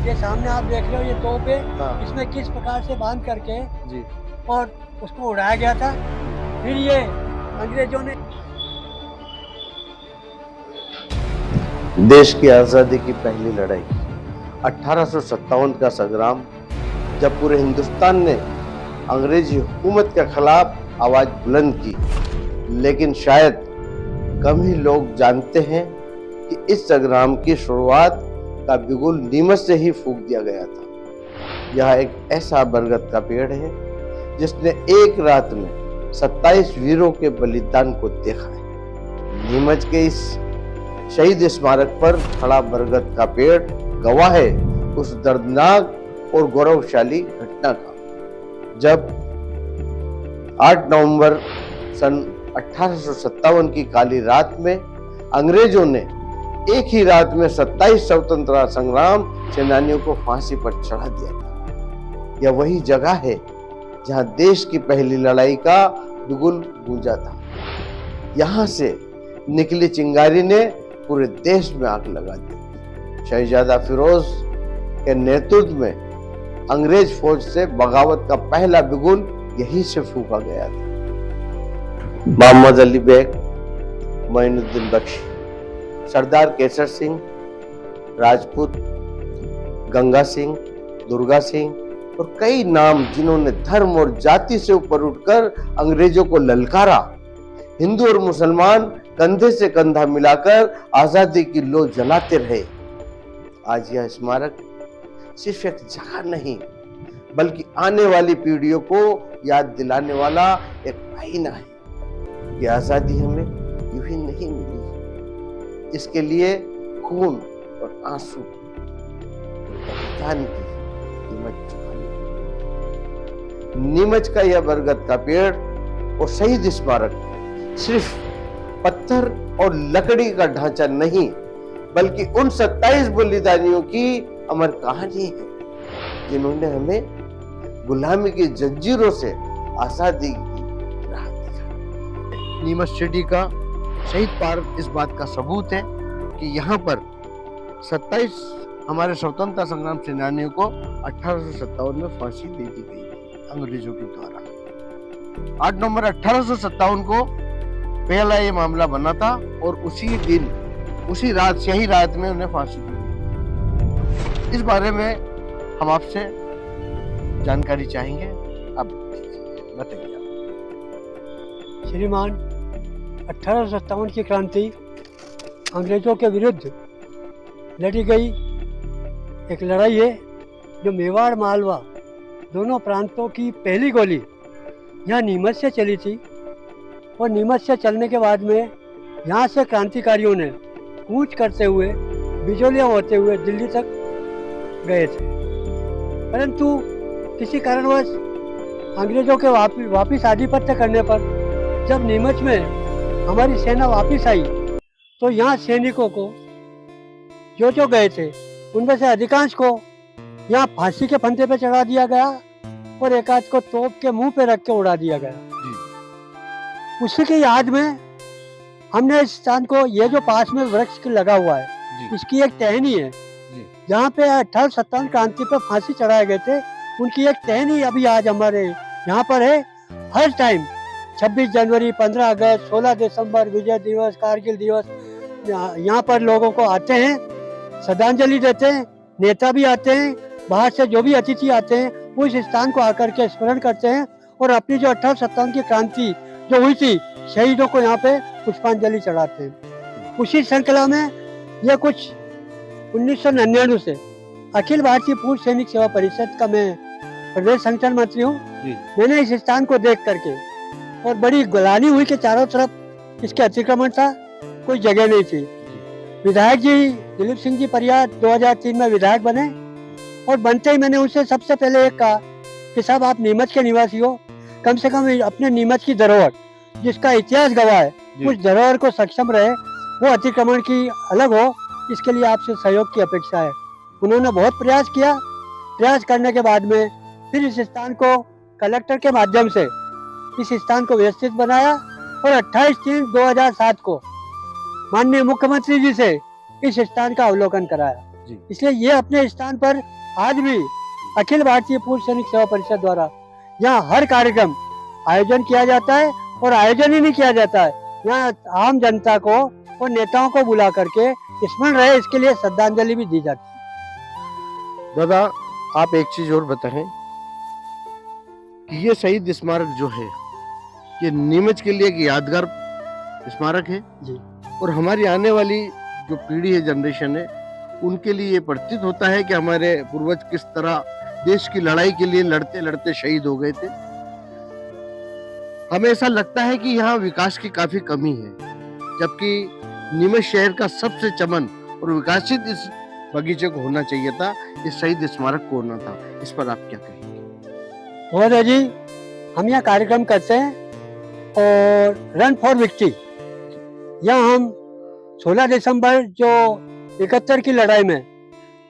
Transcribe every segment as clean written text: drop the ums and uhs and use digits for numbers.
ये सामने आप देख रहे हो, ये तोप है। हाँ। इसमें किस प्रकार से बांध करके जी। और उसको उड़ाया गया था। फिर ये अंग्रेजों ने देश की आजादी की पहली लड़ाई 1857 का संग्राम, जब पूरे हिंदुस्तान ने अंग्रेजी हुकूमत के खिलाफ आवाज बुलंद की, लेकिन शायद कम ही लोग जानते हैं कि इस संग्राम की शुरुआत का बिगुल नीमच से ही फूंक दिया गया था। यह एक ऐसा बरगद का पेड़ है जिसने एक रात में 27 वीरों के बलिदान को देखा है। नीमच के इस शहीद स्मारक पर खड़ा बरगद का पेड़ गवाह है उस दर्दनाक और गौरवशाली घटना का, जब 8 नवंबर सन 1857 की काली रात में अंग्रेजों ने एक ही रात में 27 स्वतंत्रता संग्राम सेनानियों को फांसी पर चढ़ा दिया था। यह वही जगह है जहां देश की पहली लड़ाई का बिगुल गूंजा था। यहां से निकली चिंगारी ने पूरे देश में आग लगा दी। शहजादा फिरोज के नेतृत्व में अंग्रेज फौज से बगावत का पहला बिगुल यहीं से फूंका गया था। मोहम्मद अली बेग, मोइनुद्दीन बख्शी, सरदार केसर सिंह राजपूत, गंगा सिंह, दुर्गा सिंह और कई नाम जिन्होंने धर्म और जाति से ऊपर उठकर अंग्रेजों को ललकारा। हिंदू और मुसलमान कंधे से कंधा मिलाकर आजादी की लो जलाते रहे। आज यह स्मारक सिर्फ एक जगह नहीं, बल्कि आने वाली पीढ़ियों को याद दिलाने वाला एक आईना है कि आजादी हमें यूं ही नहीं मिली, इसके लिए खून और आंसू बलिदान की कीमत चुकानी। नीमच का यह बरगद का पेड़ और शहीद स्मारक सिर्फ पत्थर और लकड़ी का ढांचा नहीं, बल्कि उन 27 बलिदानियों की अमर कहानी है जिन्होंने हमें गुलामी की जंजीरों से आजादी की राह दिखाई। नीमच सिटी का शहीद पार्क इस बात का सबूत है कि यहाँ पर 27 हमारे स्वतंत्रता संग्राम सेनानियों को 1857 में फांसी दे दी गई थी अंग्रेजों के द्वारा। 8 नवंबर 1857 को पहला ये मामला बना था और उसी दिन, उसी रात, यही रात में उन्हें फांसी दी। इस बारे में हम आपसे जानकारी चाहेंगे, अब बताइए। श्रीमान, 1857 की क्रांति अंग्रेजों के विरुद्ध लड़ी गई एक लड़ाई है, जो मेवाड़ मालवा दोनों प्रांतों की पहली गोली यहाँ नीमच से चली थी। और नीमच से चलने के बाद में यहाँ से क्रांतिकारियों ने कूच करते हुए, बिजोलियाँ होते हुए दिल्ली तक गए थे। परंतु किसी कारणवश अंग्रेजों के वापिस आधिपत्य करने पर जब नीमच में हमारी सेना वापस आई, तो यहाँ सैनिकों को जो गए थे उनमें से अधिकांश को यहाँ फांसी के फंदे पे चढ़ा दिया गया और एक आध को तोप के मुंह पे रख के उड़ा दिया गया। उसी की याद में हमने इस स्थान को, ये जो पास में वृक्ष लगा हुआ है, इसकी एक टहनी है जहाँ पे 1857 क्रांति पे फांसी चढ़ाए गए थे, उनकी एक टहनी अभी आज हमारे यहाँ पर है। हर टाइम 26 जनवरी, 15 अगस्त, 16 दिसंबर, विजय दिवस, कारगिल दिवस, यहाँ पर लोगों को आते हैं, श्रद्धांजलि देते हैं, नेता भी आते हैं, बाहर से जो भी अतिथि आते हैं वो इस स्थान को आकर के स्मरण करते हैं और अपनी जो 1857 की क्रांति जो हुई थी, शहीदों को यहाँ पे पुष्पांजलि चढ़ाते हैं। उसी श्रृंखला में यह कुछ 1999 से अखिल भारतीय पूर्व सैनिक सेवा परिषद का मैं प्रदेश संगठन मंत्री हूँ। मैंने इस स्थान को देख करके, और बड़ी गुलानी हुई कि चारों तरफ इसके अतिक्रमण था, कोई जगह नहीं थी। विधायक जी दिलीप सिंह जी परियार 2003 में विधायक बने और बनते ही मैंने उनसे सबसे पहले एक कहा कि साहब, आप नीमच के निवासी हो, कम से कम अपने नीमच की धरोहर जिसका इतिहास गवाह है, उस धरोहर को सक्षम रहे, वो अतिक्रमण की अलग हो, इसके लिए आपसे सहयोग की अपेक्षा है। उन्होंने बहुत प्रयास किया। प्रयास करने के बाद में फिर इस स्थान को कलेक्टर के माध्यम से इस स्थान को व्यवस्थित बनाया और 28/3/2007 को माननीय मुख्यमंत्री जी से इस स्थान का अवलोकन कराया। इसलिए ये अपने स्थान पर आज भी अखिल भारतीय पूर्व सैनिक सेवा परिषद द्वारा यहाँ हर कार्यक्रम आयोजन किया जाता है, और आयोजन ही नहीं किया जाता है, यहाँ आम जनता को और नेताओं को बुला करके स्मरण रहे इसके लिए श्रद्धांजलि भी दी जाती है। दादा, आप एक चीज और बताएं कि ये शहीद स्मारक जो है ये नीमच के लिए एक यादगार स्मारक है जी। और हमारी आने वाली जो पीढ़ी है, जनरेशन है, उनके लिए ये प्रतीत होता है कि हमारे पूर्वज किस तरह देश की लड़ाई के लिए लड़ते लड़ते शहीद हो गए थे। हमें ऐसा लगता है कि यहाँ विकास की काफी कमी है, जबकि नीमच शहर का सबसे चमन और विकसित इस बगीचे को होना चाहिए था, इस शहीद स्मारक को होना था। इस पर आप क्या कहेंगे? महोदय जी, हम यहाँ कार्यक्रम करते हैं और रन फॉर विक्ट्री, यहाँ हम 16 दिसंबर जो 71 की लड़ाई में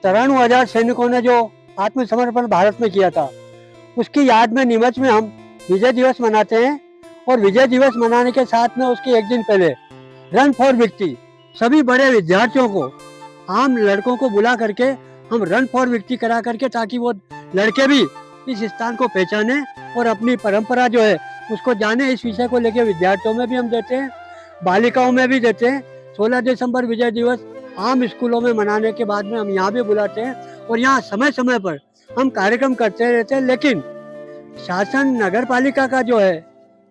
93,000 सैनिकों ने जो आत्मसमर्पण भारत में किया था, उसकी याद में नीमच में हम विजय दिवस मनाते हैं। और विजय दिवस मनाने के साथ में उसके एक दिन पहले रन फॉर विक्ट्री, सभी बड़े विद्यार्थियों को, आम लड़कों को बुला करके हम रन फॉर विक्ट्री करा करके, ताकि वो लड़के भी इस स्थान को पहचाने और अपनी परंपरा जो है उसको जाने। इस विषय को लेकर विद्यार्थियों में भी हम देते हैं, बालिकाओं में भी देते हैं। 16 दिसंबर विजय दिवस आम स्कूलों में मनाने के बाद में हम यहाँ भी बुलाते हैं और यहाँ समय समय पर हम कार्यक्रम करते रहते हैं। लेकिन शासन नगर पालिका का जो है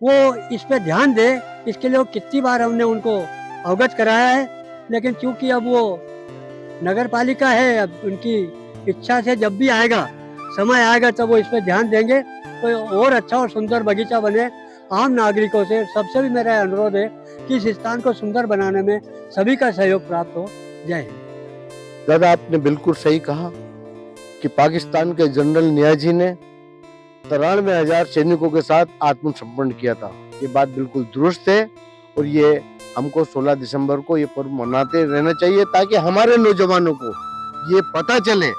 वो इस पे ध्यान दे, इसके लिए कितनी बार हमने उनको अवगत कराया है, लेकिन चूंकि अब वो नगर पालिका है, अब उनकी इच्छा से जब भी आएगा, समय आएगा, तब वो इस पे ध्यान देंगे तो और अच्छा और सुंदर बगीचा बने। आम नागरिकों से सबसे भी मेरा अनुरोध है कि इस स्थान को सुंदर बनाने में सभी का सहयोग प्राप्त हो। जय हिंद। दादा, आपने बिल्कुल सही कहा कि पाकिस्तान के जनरल नियाजी ने 93,000 सैनिकों के साथ आत्मसमर्पण किया था। ये बात बिल्कुल दुरुस्त है और ये हमको 16 दिसंबर को ये पर्व मनाते रहना चाहिए, ताकि हमारे नौजवानों को ये पता चले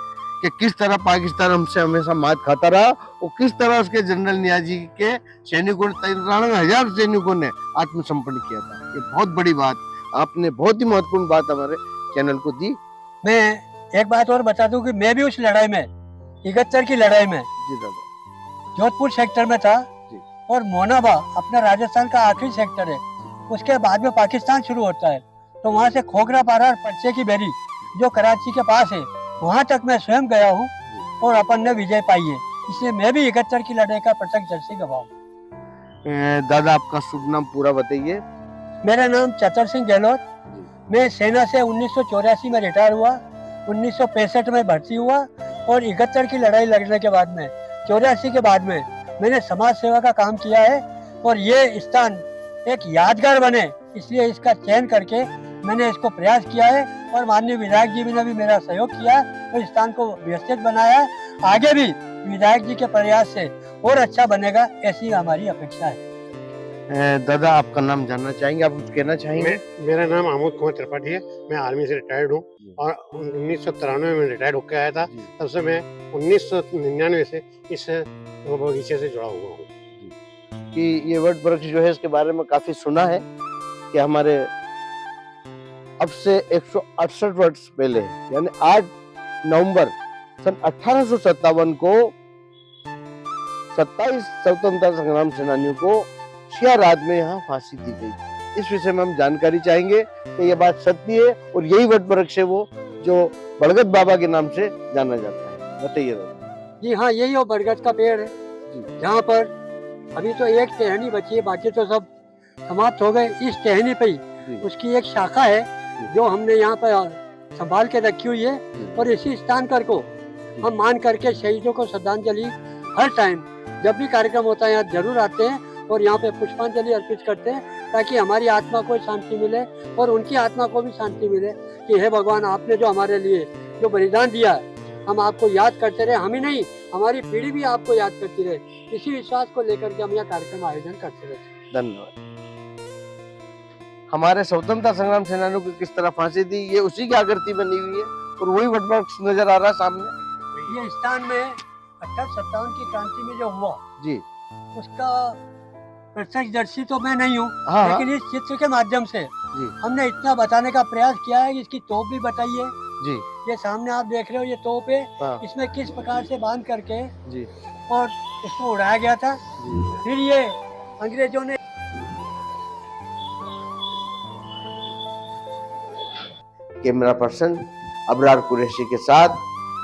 कि किस तरह पाकिस्तान हमसे हमेशा मात खाता रहा और किस तरह उसके जनरल नियाजी के सैनिकों, 93,000 सैनिकों ने आत्मसमर्पण किया था। ये बहुत बड़ी बात, आपने बहुत ही महत्वपूर्ण बात हमारे चैनल को दी। मैं एक बात और बता दूं कि मैं भी उस लड़ाई में, 71 की लड़ाई में जी दादा, जोधपुर सेक्टर में था जी। और मोनाबा अपना राजस्थान का आखिरी सेक्टर है, उसके बाद में पाकिस्तान शुरू होता है, तो वहाँ से खोखरा पारा और पर्चे की बेरी जो कराची के पास है, वहाँ तक मैं स्वयं गया हूँ और अपन ने विजय पाई है। इसलिए मैं भी 71 की लड़ाई का प्रत्यक्षदर्शी गवाह हूँ। दादा, आपका शुभ नाम पूरा बताइए। मेरा नाम चतर सिंह गहलोत। मैं सेना से 1984 में रिटायर हुआ, 1965 में भर्ती हुआ और 71 की लड़ाई लड़ने के बाद में 84 के बाद में मैंने समाज सेवा का काम किया है। और ये स्थान एक यादगार बने, इसलिए इसका चयन करके मैंने इसको प्रयास किया है और माननीय विधायक जी ने भी मेरा सहयोग किया और स्थान को व्यवस्थित बनाया। आगे भी विधायक जी के प्रयास से और अच्छा बनेगा, ऐसी हमारी अपेक्षा है। दादा, आपका नाम जानना चाहेंगे, आप कुछ कहना चाहेंगे? मेरा नाम आमोद कुमार त्रिपाठी है। मैं आर्मी से रिटायर्ड हूँ और 1993 में रिटायर्ड होकर आया था। तब से मैं 1999 से इस बगीचे से जुड़ा हुआ हूँ। कि ये वट वृक्ष जो है, इसके बारे में काफी सुना है कि हमारे अब से 168 वर्ष पहले, यानी 8 नवंबर सन 1857 को 27 स्वतंत्रता संग्राम सेनानियों को शिया रात में यहाँ फांसी दी गई थी। इस विषय में हम जानकारी चाहेंगे कि ये बात सत्य है और यही वट वृक्ष है वो जो बरगद बाबा के नाम से जाना जाता है। बताइए दादा। जी हाँ, यही वो बरगद का पेड़ है, जहाँ पर अभी तो एक टहनी बची है, बाकी तो सब समाप्त हो गए। इस टहनी पे ही उसकी एक शाखा है जो हमने यहाँ पर संभाल के रखी हुई है और इसी स्थान पर को हम मान करके शहीदों को श्रद्धांजलि हर टाइम जब भी कार्यक्रम होता है यहाँ जरूर आते हैं और यहाँ पे पुष्पांजलि अर्पित करते हैं, ताकि हमारी आत्मा को शांति मिले और उनकी आत्मा को भी शांति मिले कि हे भगवान, आपने जो हमारे लिए जो बलिदान दिया है, हम आपको याद करते रहे, हम ही नहीं हमारी पीढ़ी भी आपको याद करती रहे। इसी विश्वास को लेकर के हम यहाँ कार्यक्रम आयोजन करते रहते। धन्यवाद। हमारे स्वतंत्रता संग्राम सेनानियों को किस तरह फांसी दी, ये उसी की आकृति बनी हुई है और वही वट वृक्ष नजर आ रहा है सामने। ये स्थान में 58-57 की क्रांति में जो हुआ जी, उसका प्रत्यक्षदर्शी तो मैं नहीं हूँ, हाँ, लेकिन इस चित्र के माध्यम से हमने इतना बताने का प्रयास किया है कि इसकी तोप भी बताई है जी, ये सामने आप देख रहे हो ये तोप है, हाँ इसमें किस प्रकार से बांध करके जी और इसको उड़ाया गया था। जी फिर ये अंग्रेजों ने कैमरा पर्सन अबरार कुरैशी के साथ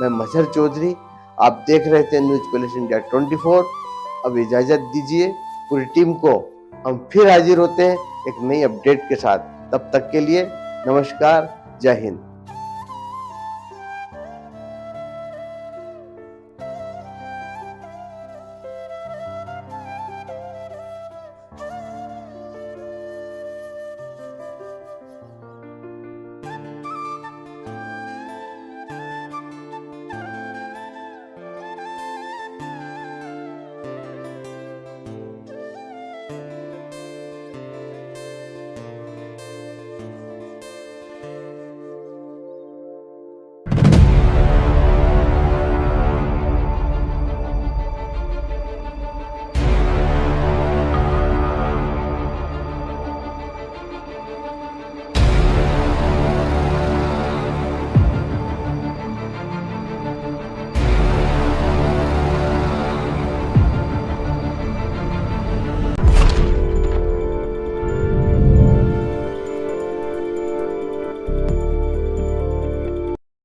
मैं मजहर चौधरी, आप देख रहे थे न्यूज पैलेस इंडिया 24। अब इजाजत दीजिए, पूरी टीम को हम फिर हाजिर होते हैं एक नई अपडेट के साथ। तब तक के लिए नमस्कार, जय हिंद।